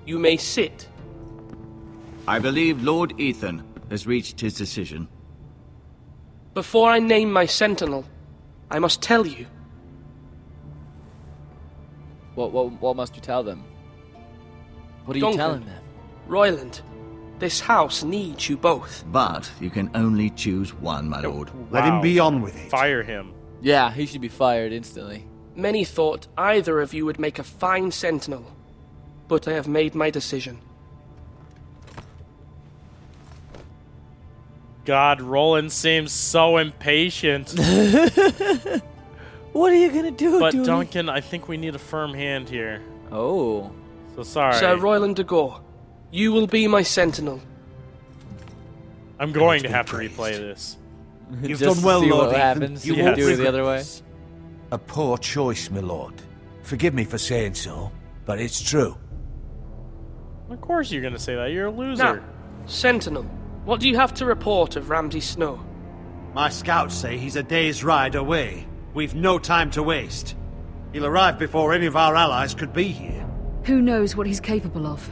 You may sit. I believe Lord Ethan has reached his decision. Before I name my sentinel, I must tell you. What must you tell them? What are you Duncan, telling them? Royland, this house needs you both. But you can only choose one, my lord. Let him be on with it. Fire him. Yeah, he should be fired instantly. Many thought either of you would make a fine sentinel, but I have made my decision. God, Roland seems so impatient. What are you gonna do, But Dewey? Duncan, I think we need a firm hand here. Oh. So sorry. Sir Royland de Gore, you will be my sentinel. I'm going to have to replay this. You've Just done well, see Lord what Ethan. happens. You You won't do it the regret other way. this. A poor choice, my lord. Forgive me for saying so, but it's true. Of course you're going to say that. You're a loser. Now, sentinel, what do you have to report of Ramsay Snow? My scouts say he's a day's ride away. We've no time to waste. He'll arrive before any of our allies could be here. Who knows what he's capable of?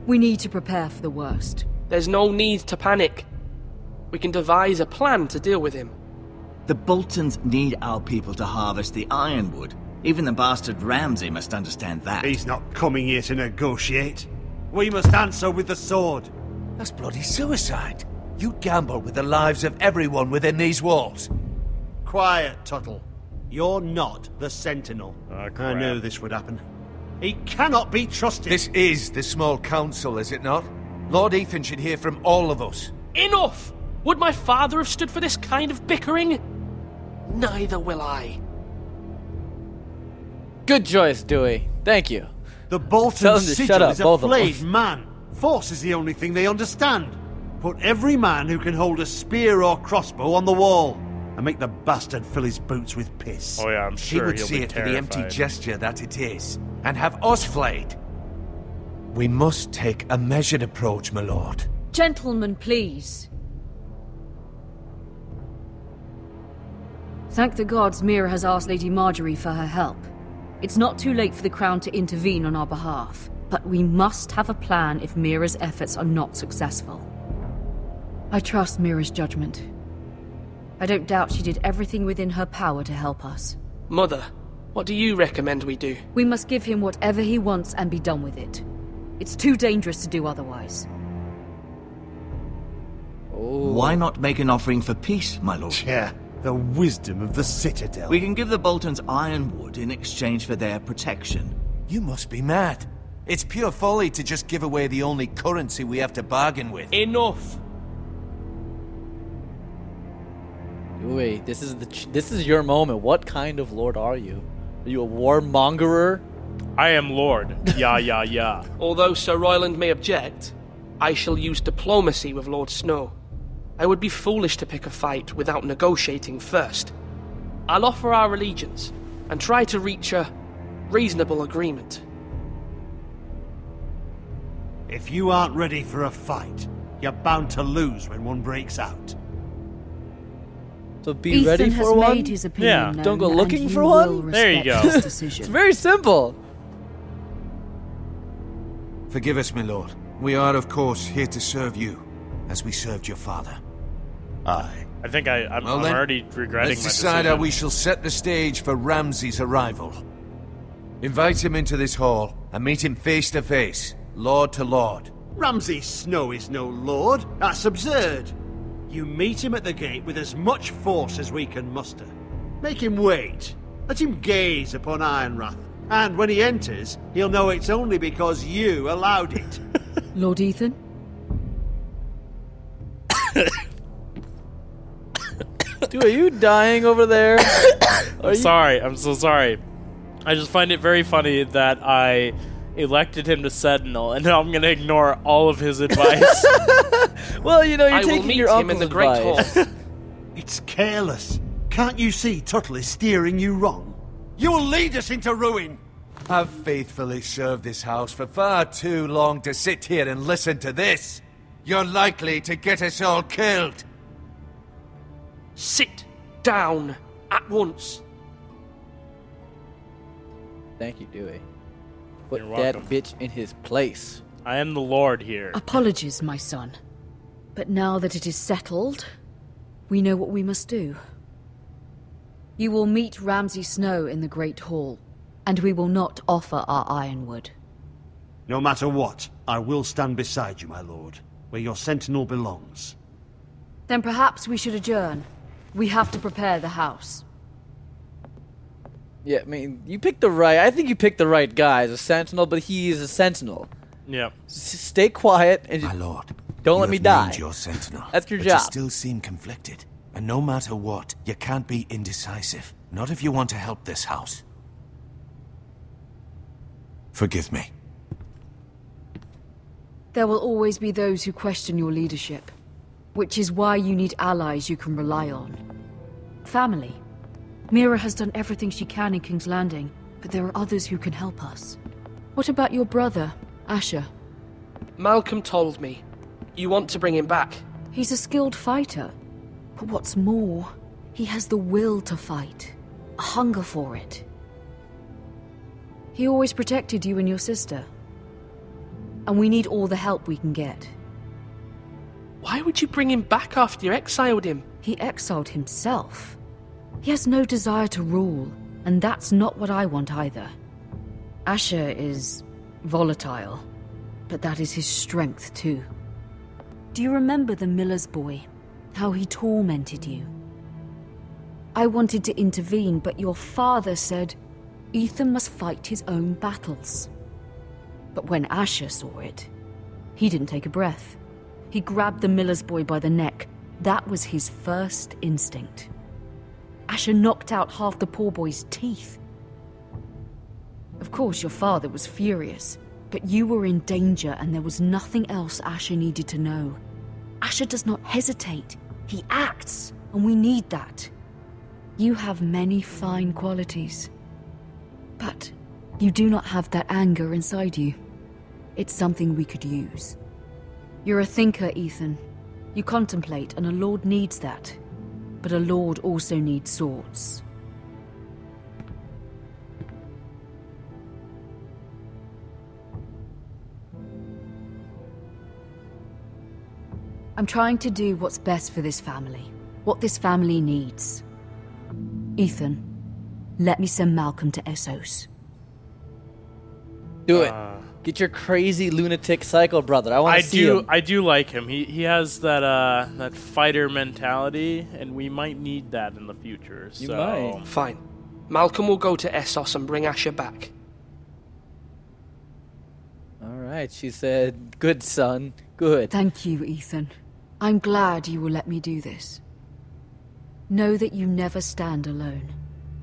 We need to prepare for the worst. There's no need to panic. We can devise a plan to deal with him. The Boltons need our people to harvest the ironwood. Even the bastard Ramsay must understand that. He's not coming here to negotiate. We must answer with the sword. That's bloody suicide. You'd gamble with the lives of everyone within these walls. Quiet, Tuttle. You're not the Sentinel. Oh, I crap. knew this would happen. He cannot be trusted. This is the small council, is it not? Lord Ethan should hear from all of us. Enough! Would my father have stood for this kind of bickering? Neither will I. Good choice, Dewey. Thank you. The Tell Bolton him to shut sigil up, is a both of them. flayed man. Force is the only thing they understand. Put every man who can hold a spear or crossbow on the wall, and make the bastard fill his boots with piss. Oh yeah, I'm He sure would he'll see be it for the empty terrified. gesture that it is, and have us flayed. We must take a measured approach, my lord. Gentlemen, please. Thank the gods Mira has asked Lady Margaery for her help. It's not too late for the Crown to intervene on our behalf, but we must have a plan if Mira's efforts are not successful. I trust Mira's judgment. I don't doubt she did everything within her power to help us. Mother, what do you recommend we do? We must give him whatever he wants and be done with it. It's too dangerous to do otherwise. Oh. Why not make an offering for peace, my lord? Yeah, the wisdom of the Citadel. We can give the Boltons ironwood in exchange for their protection. You must be mad. It's pure folly to just give away the only currency we have to bargain with. Enough! Dewey, this is your moment. What kind of lord are you? Are you a warmongerer? I am Lord. Yeah. Although Sir Royland may object, I shall use diplomacy with Lord Snow. I would be foolish to pick a fight without negotiating first. I'll offer our allegiance and try to reach a reasonable agreement. If you aren't ready for a fight, you're bound to lose when one breaks out. So be Ethan ready has for one? made his opinion Yeah. known, Don't go and looking you for will one? There you respect go. his It's decision. very simple. Forgive us, my lord. We are, of course, here to serve you, as we served your father. Aye. I think I'm Well then, already regretting let's my decide how decision. we shall set the stage for Ramsay's arrival. Invite him into this hall, and meet him face to face, lord to lord. Ramsay Snow is no lord. That's absurd. You meet him at the gate with as much force as we can muster. Make him wait. Let him gaze upon Ironrath. And when he enters, he'll know it's only because you allowed it. Lord Ethan? Dude, are you dying over there? I'm sorry. I'm so sorry. I just find it very funny that I elected him to Sentinel, and now I'm going to ignore all of his advice. Well, you know, you're I will taking meet your him uncle's in the Great advice. Hall. It's careless. Can't you see Tuttle is steering you wrong? You'll lead us into ruin. I've faithfully served this house for far too long to sit here and listen to this. You're likely to get us all killed. Sit down at once. Thank you, Dewey. Put You're that welcome. bitch in his place. I am the Lord here. Apologies, my son. But now that it is settled, we know what we must do. You will meet Ramsay Snow in the Great Hall, and we will not offer our ironwood. No matter what, I will stand beside you, my lord, where your sentinel belongs. Then perhaps we should adjourn. We have to prepare the house. Yeah, I mean, you picked the right... I think you picked the right guy as a sentinel, but he is a sentinel. Yep. Stay quiet and My just lord, don't you let me have die. named your sentinel. That's your but job. You still seem conflicted. And no matter what, you can't be indecisive. Not if you want to help this house. Forgive me. There will always be those who question your leadership, which is why you need allies you can rely on. Family. Mira has done everything she can in King's Landing, but there are others who can help us. What about your brother, Asher? Malcolm told me. You want to bring him back? He's a skilled fighter. But what's more, he has the will to fight. A hunger for it. He always protected you and your sister. And we need all the help we can get. Why would you bring him back after you exiled him? He exiled himself. He has no desire to rule, and that's not what I want either. Asher is volatile, but that is his strength too. Do you remember the miller's boy? How he tormented you? I wanted to intervene, but your father said Ethan must fight his own battles. But when Asher saw it, he didn't take a breath. He grabbed the miller's boy by the neck. That was his first instinct. Asher knocked out half the poor boy's teeth. Of course, your father was furious, but you were in danger and there was nothing else Asher needed to know. Asher does not hesitate. He acts, and we need that. You have many fine qualities, but you do not have that anger inside you. It's something we could use. You're a thinker, Ethan. You contemplate, and a lord needs that. But a lord also needs swords. I'm trying to do what's best for this family. What this family needs. Ethan, let me send Malcolm to Essos. Do it. Get your crazy lunatic psycho brother. I want to see him. I do like him. He has that fighter mentality, and we might need that in the future. You so. might. Fine. Malcolm will go to Essos and bring Asher back. All right, she said, good son, good. Thank you, Ethan. I'm glad you will let me do this. Know that you never stand alone.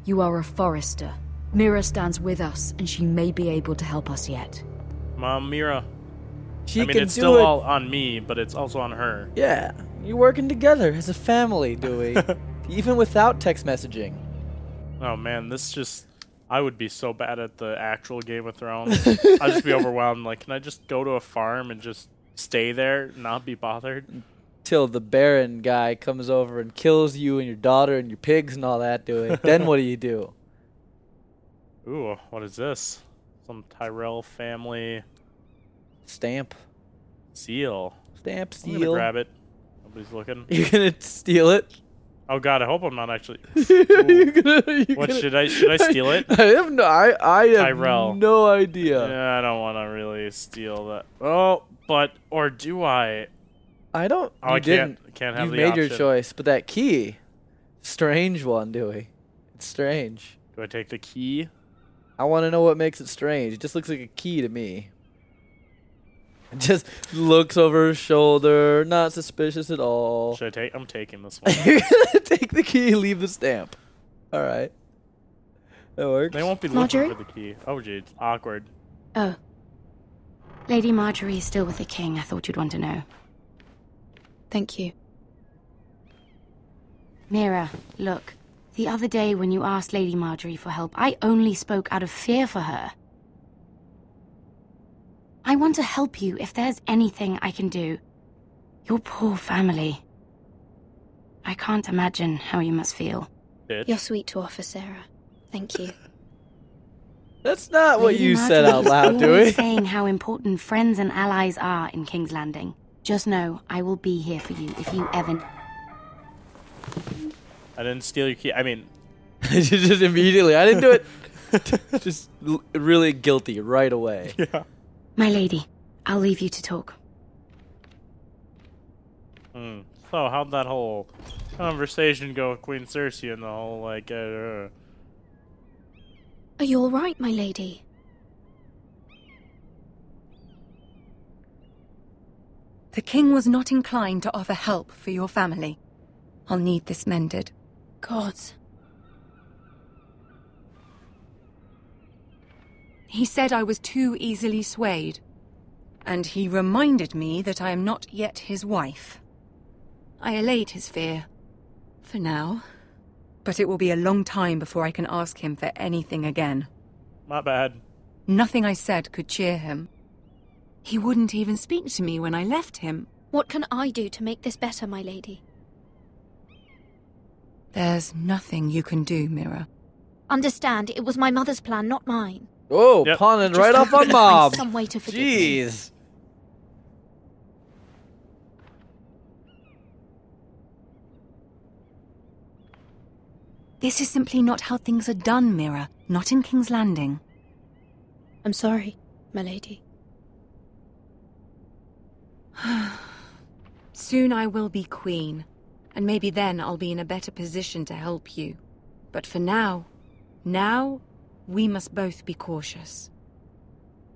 You are a forester. Mira stands with us, and she may be able to help us yet. Mom, Mira. She I mean, can it's do still it. all on me, but it's also on her. Yeah, you're working together as a family, Dewey. Even without text messaging. Oh man, this just... I would be so bad at the actual Game of Thrones. I'd just be overwhelmed. Like, can I just go to a farm and just stay there, not be bothered? Till the Baron guy comes over and kills you and your daughter and your pigs and all that, Dewey. Then what do you do? Ooh, what is this? Some Tyrell family Stamp. seal. Stamp, I'm gonna seal. grab it. Nobody's looking. You're gonna steal it? Oh god, I hope I'm not actually... You're gonna, What, should I steal it? I have Tyrell. no idea. Yeah, I don't want to really steal that. Oh, but... Or do I? I don't. Oh, you I didn't. can't have You've the made your option. choice, but that key, strange one, Dewey. It's strange. Do I take the key? I want to know what makes it strange. It just looks like a key to me. It just looks over his shoulder, not suspicious at all. Should I take? I'm taking this one. You're gonna take the key, leave the stamp. All right, that works. They won't be Margaery? looking for the key. Oh, gee, it's awkward. Oh. Lady Margaery is still with the king. I thought you'd want to know. Thank you. Mira, look. The other day when you asked Lady Margaery for help, I only spoke out of fear for her. I want to help you if there's anything I can do. Your poor family. I can't imagine how you must feel. Bitch. You're sweet to offer, Sarah. Thank you. That's not what Lady you said out Margaery loud, is do always we? saying how important friends and allies are in King's Landing. Just know, I will be here for you if you ever... I didn't steal your key. I mean, Just immediately. I didn't do it. Just really guilty right away. yeah. My lady, I'll leave you to talk. So how'd that whole conversation go with Queen Cersei and the whole like? Are you all right, my lady? The king was not inclined to offer help for your family. I'll need this mended. Gods. He said I was too easily swayed. And he reminded me that I am not yet his wife. I allayed his fear. For now. But it will be a long time before I can ask him for anything again. My bad. Nothing I said could cheer him. He wouldn't even speak to me when I left him. What can I do to make this better, my lady? There's nothing you can do, Mira. Understand, it was my mother's plan, not mine. Oh, Yep. pawning Just right hope off you on can Mom. find some way to forgive me. Jeez. This is simply not how things are done, Mira. Not in King's Landing. I'm sorry, my lady. Soon I will be queen, and maybe then I'll be in a better position to help you. But for now, we must both be cautious.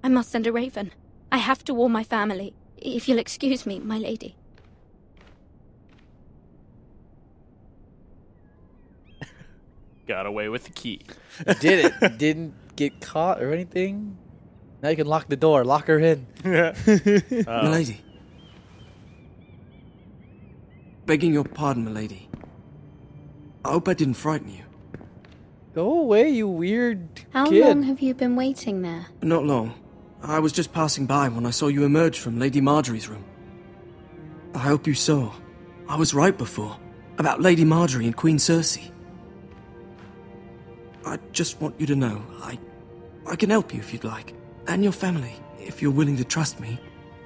I must send a raven. I have to warn my family. If you'll excuse me, my lady. Got away with the key. Did it. Didn't get caught or anything. Now you can lock the door. Lock her in. Milady. Begging your pardon, milady. I hope I didn't frighten you. Go away, you weird How kid. long have you been waiting there? Not long. I was just passing by when I saw you emerge from Lady Margaery's room. I hope you saw. I was right before. About Lady Margaery and Queen Cersei. I just want you to know, I can help you if you'd like. And your family, if you're willing to trust me.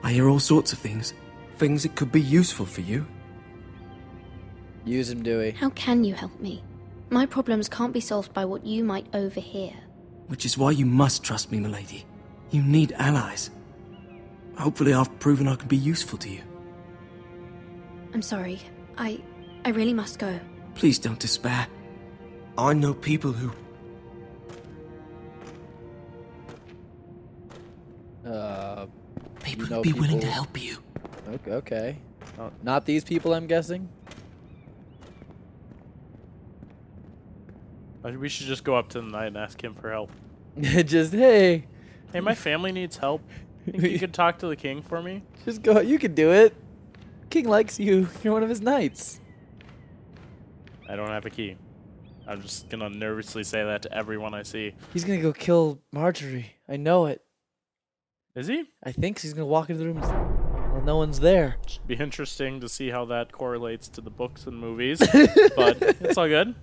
I hear all sorts of things. Things that could be useful for you. Use him, Dewey. How can you help me? My problems can't be solved by what you might overhear. Which is why you must trust me, milady. You need allies. Hopefully I've proven I can be useful to you. I'm sorry. I really must go. Please don't despair. I know people who... People who'd be willing to help you. Okay. Not these people, I'm guessing? We should just go up to the knight and ask him for help. Just, hey. Hey, my family needs help. Think you could talk to the king for me? Just go. You can do it. King likes you. You're one of his knights. I don't have a key. I'm just gonna nervously say that to everyone I see. He's gonna go kill Margaery. I know it. Is he? I think he's gonna walk into the room while no one's there. Should be interesting to see how that correlates to the books and movies. But it's all good.